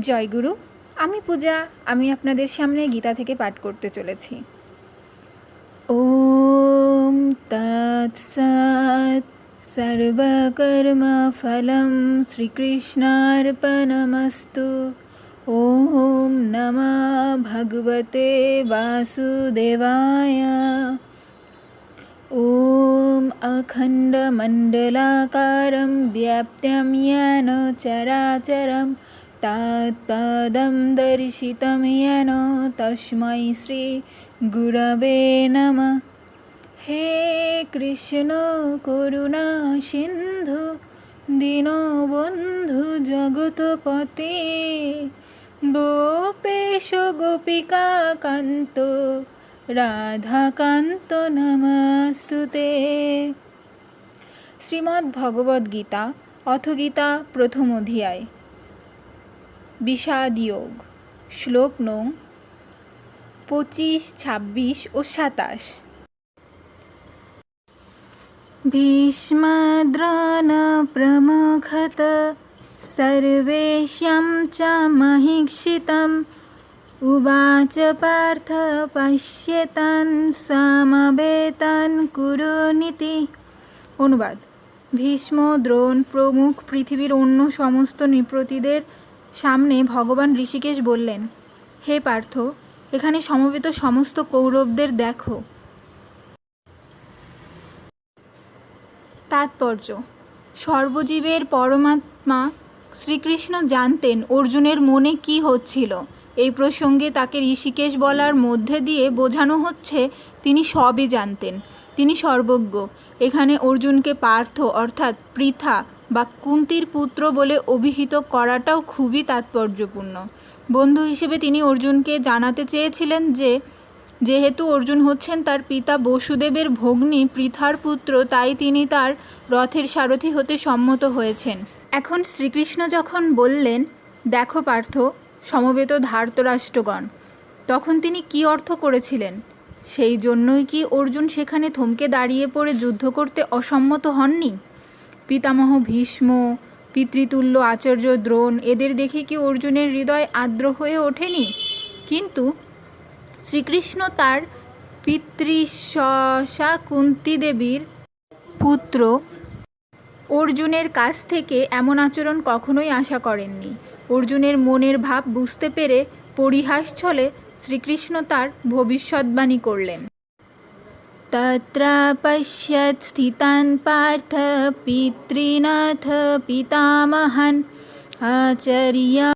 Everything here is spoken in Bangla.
জয়গুরু। আমি পূজা। আমি আপনাদের সামনে গীতা থেকে পাঠ করতে চলেছি। ওম তৎসৎ। সর্বকর্মফলং শ্রীকৃষ্ণার্পণমস্তু। ওম নমঃ ভগবতে বাসুদেবায়। ওম অখণ্ডমণ্ডলাকারं व्याप्तं येन चराचरं तत्पदं दर्शितं येन तस्मै श्री गुरवे नमः। हे कृष्ण करुणा सिन्धु दीनबन्धु जगत्पते गोपेश गोपिका कान्त রাধাকান্ত নমস্তুতে। শ্রীমদ্ ভগবদ্ গীতা অথ গীতা প্রথম অধ্যায় বিষাদ যোগ। শ্লোক নং 25, 26 ও 27। ভীষ্মদ্রোণ প্রমুখত সর্বেষাং চ মহীক্ষিতং উবাচ পার্থ পশ্যেতান সমবেতান কুরুনীতি। অনুবাদ: ভীষ্ম, দ্রোণ প্রমুখ পৃথিবীর অন্য সমস্ত নৃপতিদের সামনে ভগবান ঋষিকেশ বললেন, হে পার্থ, এখানে সমবেত সমস্ত কৌরবদের দেখো। তাৎপর্য: সর্বজীবের পরমাত্মা শ্রীকৃষ্ণ জানতেন অর্জুনের মনে কি হচ্ছিল। এই প্রসঙ্গে তাকে ঋষিকেশ বলার মধ্যে দিয়ে বোঝানো হচ্ছে তিনি সবই জানতেন, তিনি সর্বজ্ঞ। এখানে অর্জুনকে পার্থ অর্থাৎ পৃথা বা কুন্তির পুত্র বলে অভিহিত করাটাও খুবই তাৎপর্যপূর্ণ। বন্ধু হিসেবে তিনি অর্জুনকে জানাতে চেয়েছিলেন যে যেহেতু অর্জুন হচ্ছেন তার পিতা বসুদেবের ভগ্নী পৃথার পুত্র, তাই তিনি তার রথের সারথি হতে সম্মত হয়েছেন। এখন শ্রীকৃষ্ণ যখন বললেন, দেখো পার্থ, সমবেত ধার্তরাষ্ট্রগণ, তখন তিনি কি অর্থ করেছিলেন? সেই জন্যই কি অর্জুন সেখানে থমকে দাঁড়িয়ে পড়ে যুদ্ধ করতে অসম্মত হননি? পিতামহ ভীষ্ম, পিতৃতুল্য আচার্য দ্রোণ, এদের দেখে কি অর্জুনের হৃদয় আর্দ্র হয়ে ওঠেনি? কিন্তু শ্রীকৃষ্ণ তার পিতৃশা কুন্তী দেবীর পুত্র অর্জুনের কাছ থেকে এমন আচরণ কখনোই আশা করেননি। অর্জুনের মনের ভাব বুঝতে পেরে পরিহাস ছলে শ্রীকৃষ্ণ তার ভবিষ্যদ্বাণী করলেন। তত্র পশ্যৎ স্থিতান পার্থ পিতৃনাথ পিতামহান আচার্য